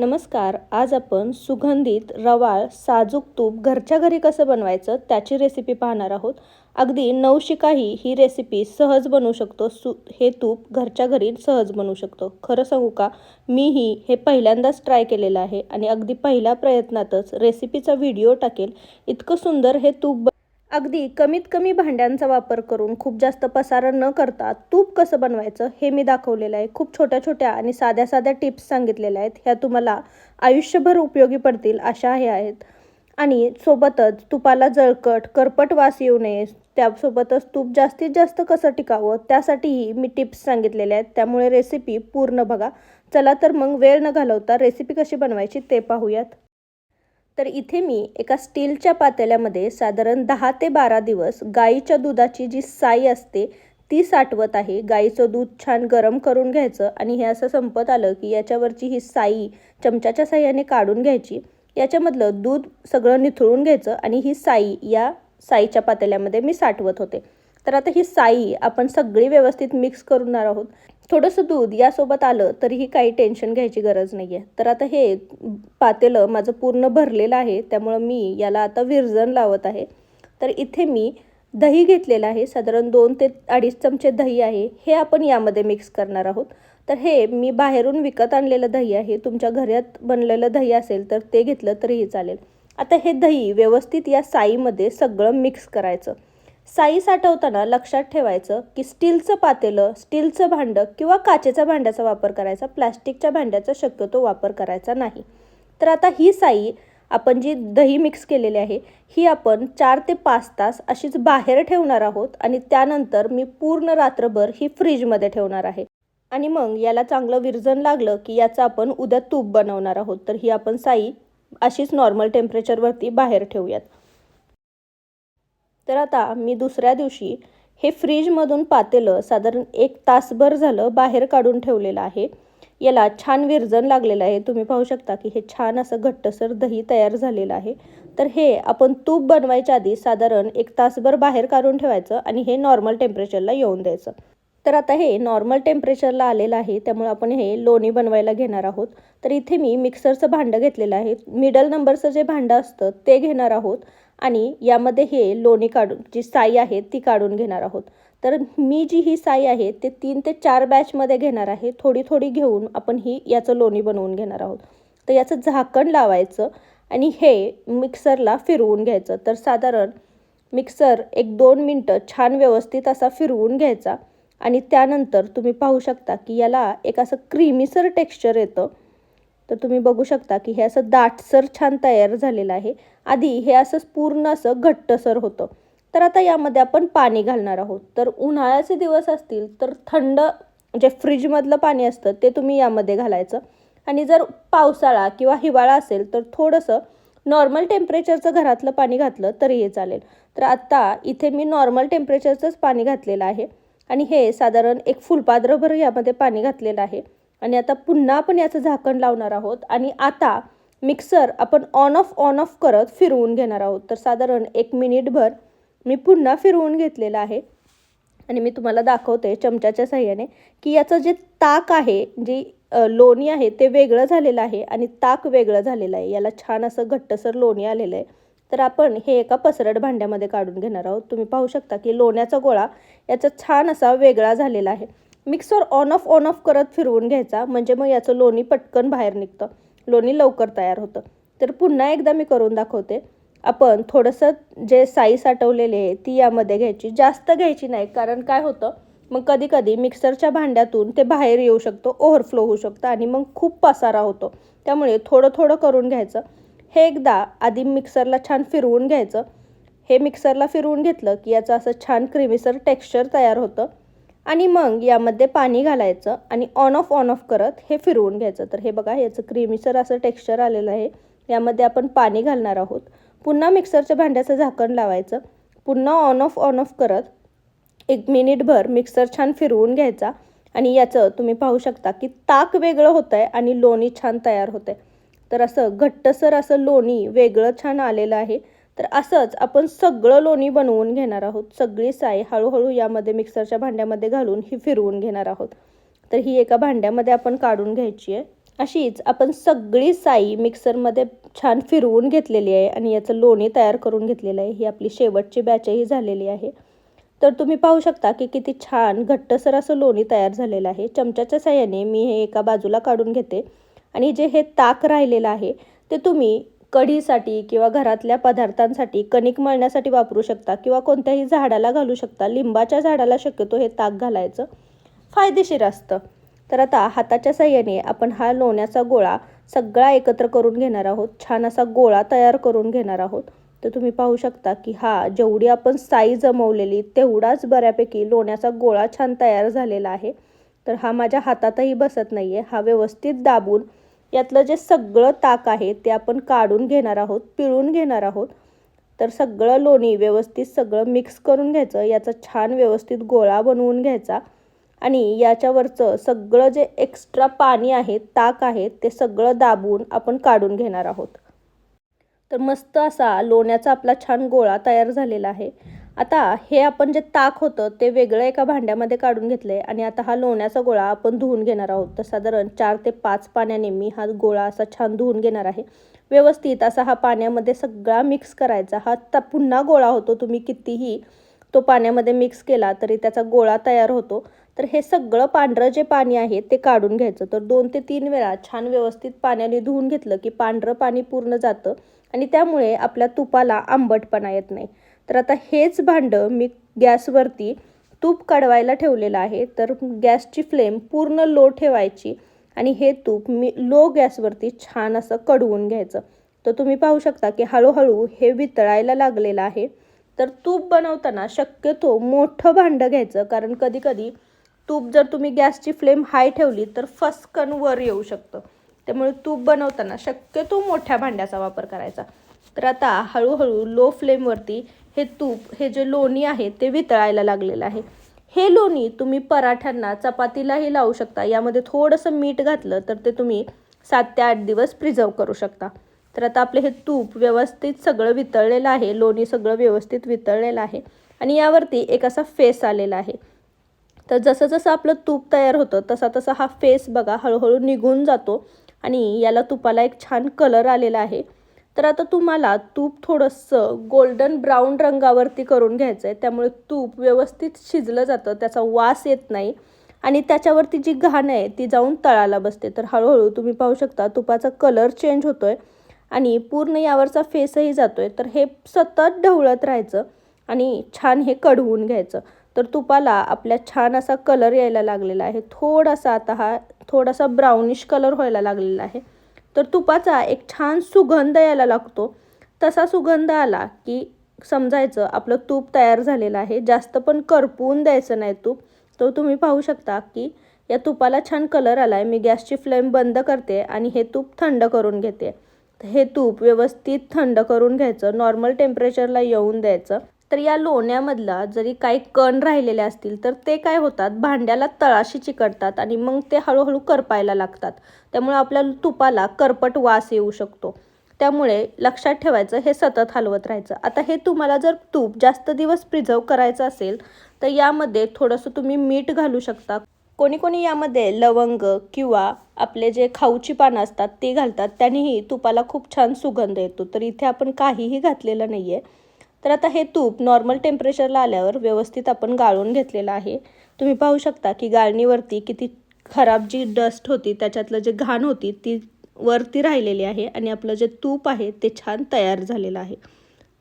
नमस्कार. आज आपण सुगंधित रवाळ साजूक तूप घरच्या घरी कसं बनवायचं त्याची रेसिपी पाहणार आहोत. अगदी नवशिकाही ही रेसिपी सहज बनवू शकतो. हे तूप घरच्या घरी सहज बनवू शकतो. खरं सांगू का, मीही हे पहिल्यांदाच ट्राय केलेलं आहे आणि अगदी पहिल्या प्रयत्नातच रेसिपीचा व्हिडिओ टाकेल इतकं सुंदर हे तूप अगदी कमीत कमी भांड्यांचा वापर करून खूप जास्त पसारा न करता तूप कसं बनवायचं हे मी दाखवलेलं आहे. खूप छोट्या छोट्या आणि साध्या साध्या टिप्स सांगितलेल्या आहेत. ह्या तुम्हाला आयुष्यभर उपयोगी पडतील अशा हे आहेत. आणि सोबतच तुपाला जळकट करपट वास येऊ नये, त्यासोबतच तूप जास्तीत जास्त कसं टिकावं त्यासाठीही मी टिप्स सांगितलेल्या आहेत. त्यामुळे रेसिपी पूर्ण बघा. चला तर मग वेळ न घालवता रेसिपी कशी बनवायची ते पाहूयात. तर इथे मी एका स्टीलच्या पातेल्यामध्ये साधारण 10 ते 12 दिवस गाईच्या दुधाची जी साई असते ती साठवत आहे. गाईचं दूध छान गरम करून घ्यायचं आणि हे असं संपत आलं की याच्यावरची ही साई चमच्याच्या साह्याने काढून घ्यायची. याच्यामधलं दूध सगळं निथळून घ्यायचं आणि ही साई या साईच्या पातेल्यामध्ये मी साठवत होते. तर आता ही साई आपण सगळी व्यवस्थित मिक्स करणार आहोत. थोडंसं दूध यासोबत आलं तरीही काही टेन्शन घ्यायची गरज नाही आहे. तर आता हे पातेलं माझं पूर्ण भरलेलं आहे, त्यामुळं मी याला आता विरजण लावत आहे. तर इथे मी दही घेतलेलं आहे, साधारण 2 ते 2.5 चमचे दही आहे. हे आपण यामध्ये मिक्स करणार आहोत. तर हे मी बाहेरून विकत आणलेलं दही आहे. तुमच्या घरात बनलेलं दही असेल तर ते घेतलं तरीही चालेल. आता हे दही व्यवस्थित या साईमध्ये सगळं मिक्स करायचं. साई साठवताना लक्षात ठेवायचं की स्टीलचं पातेलं, स्टीलचं भांडं किंवा काचेच्या भांड्याचा वापर करायचा. प्लास्टिकच्या भांड्याचा शक्यतो वापर करायचा नाही. तर आता ही साई आपण जी दही मिक्स केलेली आहे ही आपण 4 ते 5 तास अशीच बाहेर ठेवणार आहोत आणि त्यानंतर मी पूर्ण रात्रभर ही फ्रीजमध्ये ठेवणार आहे. आणि मग याला चांगलं विरजण लागलं की याचं आपण उद्या तूप बनवणार आहोत. तर ही आपण साई अशीच नॉर्मल टेम्परेचरवरती बाहेर ठेवूयात. तर आता मी दुसऱ्या दिवशी हे फ्रीजमधून पातेलं साधारण 1 तासभर झालं बाहेर काढून ठेवलेलं आहे. याला छान विरजण लागलेलं आहे. तुम्ही पाहू शकता की हे छान असं घट्टसर दही तयार झालेलं आहे. तर हे आपण तूप बनवायच्या आधी साधारण 1 तासभर बाहेर काढून ठेवायचं आणि हे नॉर्मल टेम्परेचरला येऊन द्यायचं. तर आता हे नॉर्मल टेम्परेचरला आलेलं आहे, त्यामुळे आपण हे लोणी बनवायला घेणार आहोत. तर इथे मी मिक्सरचं भांडं घेतलेलं आहे. मिडल नंबरचं जे भांडं असतं ते घेणार आहोत आणि यामध्ये हे लोणी काढून जी साई आहे ती काढून घेणार आहोत. तर मी जी ही साई आहे ते 3 ते 4 बॅचमध्ये घेणार आहे. थोडी थोडी घेऊन आपण याचं लोणी बनवून घेणार आहोत. तर याचं झाकण लावायचं आणि हे मिक्सरला फिरवून घ्यायचं. तर साधारण मिक्सर 1-2 मिनटं छान व्यवस्थित असा फिरवून घ्यायचा आणि त्यानंतर तुम्ही पाहू शकता की याला एक असं क्रीमीसर टेक्स्चर येतं. तर तुम्ही बघू शकता की हे असं दाटसर छान तयार झालेलं आहे. आधी हे असं पूर्ण असं घट्टसर होतं. तर आता यामध्ये आपण पाणी घालणार आहोत. तर उन्हाळ्याचे दिवस असतील तर थंड जे फ्रीजमधलं पाणी असतं ते तुम्ही यामध्ये घालायचं आणि जर पावसाळा किंवा हिवाळा असेल तर थोडंसं नॉर्मल टेम्परेचरचं घरातलं पाणी घातलं तरीही चालेल. तर आत्ता इथे मी नॉर्मल टेम्परेचरचंच पाणी घातलेलं आहे आणि हे साधारण एक फुलपात्रभर यामध्ये पाणी घातलेलं आहे. आणि आता पुन्हा आपण याचं झाकण लावणार आहोत आणि आता मिक्सर आपण ऑन ऑफ करत फिरवून घेणार आहोत. तर साधारण 1 मिनिटभर मी पुन्हा फिरवून घेतलेलं आहे आणि मी तुम्हाला दाखवते चमच्याच्या साह्याने की याचं जे ताक आहे, जी लोणी आहे ते वेगळं झालेलं आहे आणि ताक वेगळं झालेलं आहे. याला छान असं घट्टसर लोणी आलेलं आहे. तर आपण हे एका पसरट भांड्यामध्ये काढून घेणार आहोत. तुम्ही पाहू शकता की लोण्याचा गोळा याचा छान असा वेगळा झालेला आहे. मिक्सर ऑन ऑफ करत फिरवून घ्यायचा, म्हणजे मग याचं लोणी पटकन बाहेर निघतं, लोणी लवकर तयार होतं. तर पुन्हा एकदा मी करून दाखवते. आपण थोडंसं जे साई साठवलेली आहे ती यामध्ये घ्यायची, जास्त घ्यायची नाही, कारण काय होतं मग कधी कधी मिक्सरच्या भांड्यातून ते बाहेर येऊ शकतो, ओव्हरफ्लो होऊ शकतं आणि मग खूप पसारा होतो. त्यामुळे थोडं थोडं करून घ्यायचं. हे एकदा आधी मिक्सरला छान फिरवून घ्यायचं. हे मिक्सरला फिरवून घेतलं की याचं असं छान क्रीमीसर टेक्स्चर तयार होतं आणि मग यामध्ये पाणी घालायचं आणि ऑन ऑफ करत हे फिरवून घ्यायचं. तर हे बघा याचं क्रीमीसर असं टेक्स्चर आलेलं आहे. यामध्ये आपण पाणी घालणार आहोत. पुन्हा मिक्सरच्या भांड्याचं झाकण लावायचं. पुन्हा ऑन ऑफ करत 1 मिनिटभर मिक्सर छान फिरवून घ्यायचा आणि याचं तुम्ही पाहू शकता की ताक वेगळं होतं आहे आणि लोणी छान तयार होतं आहे. तर असं घट्टसर असं लोणी वेगळं छान आलेलं आहे. तर असंच आपण सगळं लोणी बनवून घेणार आहोत. सगळी साई हळूहळू यामध्ये मिक्सरच्या भांड्यामध्ये घालून ही फिरवून घेणार आहोत. तर ही एका भांड्यामध्ये आपण काढून घ्यायची आहे अशीच आपण सगळी साई मिक्सरमध्ये छान फिरवून घेतलेली आहे आणि याचं लोणी तयार करून घेतलेलं आहे. ही आपली शेवटची बॅचही झालेली आहे. तर तुम्ही पाहू शकता की किती छान घट्टसर असं लोणी तयार झालेलं आहे. चमच्याच्या साहाय्याने मी हे एका बाजूला काढून घेते आणि जे हे ताक राहिलेलं आहे ते तुम्ही कढीसाठी किंवा घरातल्या पदार्थांसाठी कणिक मळण्यासाठी वापरू शकता किंवा कोणत्याही झाडाला घालू शकता. लिंबाच्या झाडाला शक्यतो हे ताक घालायचं फायदेशीर असतं. तर आता हाताच्या साहाय्याने आपण हा लोण्याचा गोळा सगळा एकत्र करून घेणार आहोत. छान असा गोळा तयार करून घेणार आहोत. तर तुम्ही पाहू शकता की जेवढी आपण साई जमवलेली तेवढाच बऱ्यापैकी लोण्याचा गोळा छान तयार झालेला आहे. तर हा माझ्या हातातही बसत नाही आहे. हा व्यवस्थित दाबून यातलं जे सगळं ताक आहे ते आपण काढून घेणार आहोत, पिळून घेणार आहोत. तर सगळं लोणी व्यवस्थित सगळं मिक्स करून घ्यायचं. याचा छान व्यवस्थित गोळा बनवून घ्यायचा आणि याच्यावरचं सगळं जे एक्स्ट्रा पाणी आहे, ताक आहे ते सगळं दाबून आपण काढून घेणार आहोत. तर मस्त असा लोण्याचा आपला छान गोळा तयार झालेला आहे. आता हे आपण जे ताक होतं ते वेगळं एका भांड्यामध्ये काढून घेतलं आहे आणि आता हा लोण्याचा गोळा आपण धुवून घेणार आहोत. तर साधारण 4 ते 5 पाण्याने मी हा गोळा असा छान धुवून घेणार आहे. व्यवस्थित असा हा पाण्यामध्ये सगळा मिक्स करायचा. पुन्हा गोळा होतो. तुम्ही कितीही तो पाण्यामध्ये मिक्स केला तरी त्याचा गोळा तयार होतो. तर हे सगळं पांढरं जे पाणी आहे ते काढून घ्यायचं. तर 2 ते 3 वेळा छान व्यवस्थित पाण्याने धुवून घेतलं की पांढरं पाणी पूर्ण जातं आणि त्यामुळे आपल्या तुपाला आंबटपणा येत नाही. तर आता हेच भांडं मी गॅसवरती तूप काढवायला ठेवलेलं आहे. तर गॅसची फ्लेम पूर्ण लो ठेवायची आणि हे तूप मी लो गॅसवरती छान असं कढवून घ्यायचं. तर तुम्ही पाहू शकता की हळूहळू हे वितळायला लागलेलं आहे. तर तूप बनवताना शक्यतो मोठं भांडं घ्यायचं, कारण कधीकधी तूप जर तुम्ही गॅसची फ्लेम हाय ठेवली तर फसकन वर येऊ शकतं. त्यामुळे तूप बनवताना शक्यतो मोठ्या भांड्याचा वापर करायचा. तर आता हळूहळू लो फ्लेमवरती हे तूप, हे जे लोणी आहे ते वितळायला लागलेलं आहे. हे लोणी तुम्ही पराठ्यांना, चपातीलाही लावू शकता. यामध्ये थोडंसं मीठ घातलं तर ते तुम्ही 7 ते 8 दिवस प्रिझर्व करू शकता. तर आता आपले हे तूप व्यवस्थित सगळं वितळलेलं आहे. लोणी सगळं व्यवस्थित वितळलेलं आहे आणि यावरती एक असा फेस आलेला आहे. तर जसं जसं आपलं तूप तयार होतं तसा तसा हा फेस बघा हळूहळू निघून जातो आणि याला तुपाला एक छान कलर आलेला आहे. तर आता तुम्हाला तूप थोडंसं गोल्डन ब्राऊन रंगावरती करून घ्यायचं आहे. त्यामुळे तूप व्यवस्थित शिजलं जातं, त्याचा वास येत नाही आणि त्याच्यावरती जी घाण आहे ती जाऊन तळाला बसते. तर हळूहळू तुम्ही पाहू शकता तुपाचा कलर चेंज होतो आहे आणि पूर्ण यावरचा फेसही जातो आहे. तर हे सतत ढवळत राहायचं आणि छान हे कढवून घ्यायचं. तर तुपाला आपल्या छान असा कलर यायला लागलेला आहे. थोडासा ब्राउनिश कलर व्हायला लागलेला आहे. तर तुपाचा एक छान सुगंध यायला लागतो. तसा सुगंध आला की समजायचं आपलं तूप तयार झालेलं आहे. जास्त पण करपवून द्यायचं नाही तूप. तर तुम्ही पाहू शकता की या तुपाला छान कलर आला आहे. मी गॅसची फ्लेम बंद करते आणि हे तूप थंड करून घेते. हे तूप व्यवस्थित थंड करून घ्यायचं, नॉर्मल टेम्परेचरला येऊन द्यायचं. तर या लोण्यामधला जरी काही कण राहिलेले असतील तर ते काय होतात, भांड्याला तळाशी चिकटतात आणि मग ते हळूहळू करपायला लागतात. त्यामुळे आपल्या तुपाला करपट वास येऊ शकतो. त्यामुळे लक्षात ठेवायचं, हे सतत हलवत राहायचं. आता हे तुम्हाला जर तूप जास्त दिवस प्रिझर्व करायचं असेल तर यामध्ये थोडंसं तुम्ही मीठ घालू शकता. कोणी कोणी यामध्ये लवंग किंवा आपले जे खाऊची पानं असतात ते घालतात. त्यानेही तुपाला खूप छान सुगंध येतो. तर इथे आपण काहीही घातलेलं नाही आहे. तर आता हे तूप नॉर्मल टेम्परेचरला आल्यावर व्यवस्थित आपण गाळून घेतलेलं आहे. तुम्ही पाहू शकता की गाळणीवरती किती खराब जी डस्ट होती, त्याच्यातलं जे घाण होती ती वरती राहिलेली आहे आणि आपलं जे तूप आहे ते छान तयार झालेलं आहे.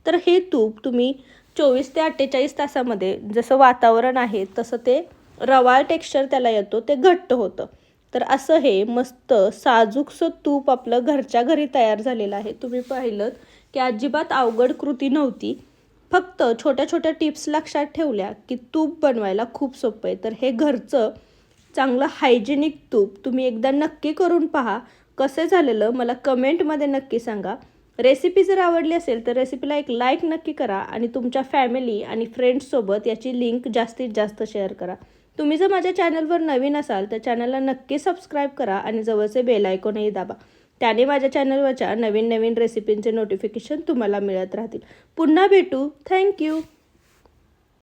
तर हे तूप तुम्ही 24 ते 48 तासामध्ये, जसं वातावरण आहे तसं ते रवाळ टेक्स्चर त्याला येतो, ते घट्ट होतं. तर असं हे मस्त साजूकसं तूप आपलं घरच्या घरी तयार झालेलं आहे. तुम्ही पाहिलं की अजिबात अवघड कृती नव्हती. फक्त छोट्या छोट्या टिप्स लक्षात ठेवल्या की तूप बनवायला खूप सोपं आहे. तर हे घरचं चांगलं हायजेनिक तूप तुम्ही एकदा नक्की करून पहा. कसे झालेलं मला कमेंटमध्ये नक्की सांगा. रेसिपी जर आवडली असेल तर रेसिपीला एक लाईक नक्की करा आणि तुमच्या फॅमिली आणि फ्रेंड्ससोबत याची लिंक जास्तीत जास्त शेअर करा. तुम्ही जर माझ्या चॅनलवर नवीन असाल तर चॅनलला नक्की सबस्क्राईब करा आणि जवळचे बेल आयकॉनही दाबा. त्याने माझ्या चॅनलवरच्या नवीन नवीन रेसिपींचे नोटिफिकेशन तुम्हाला मिळत राहतील. पुन्हा भेटू. थँक्यू.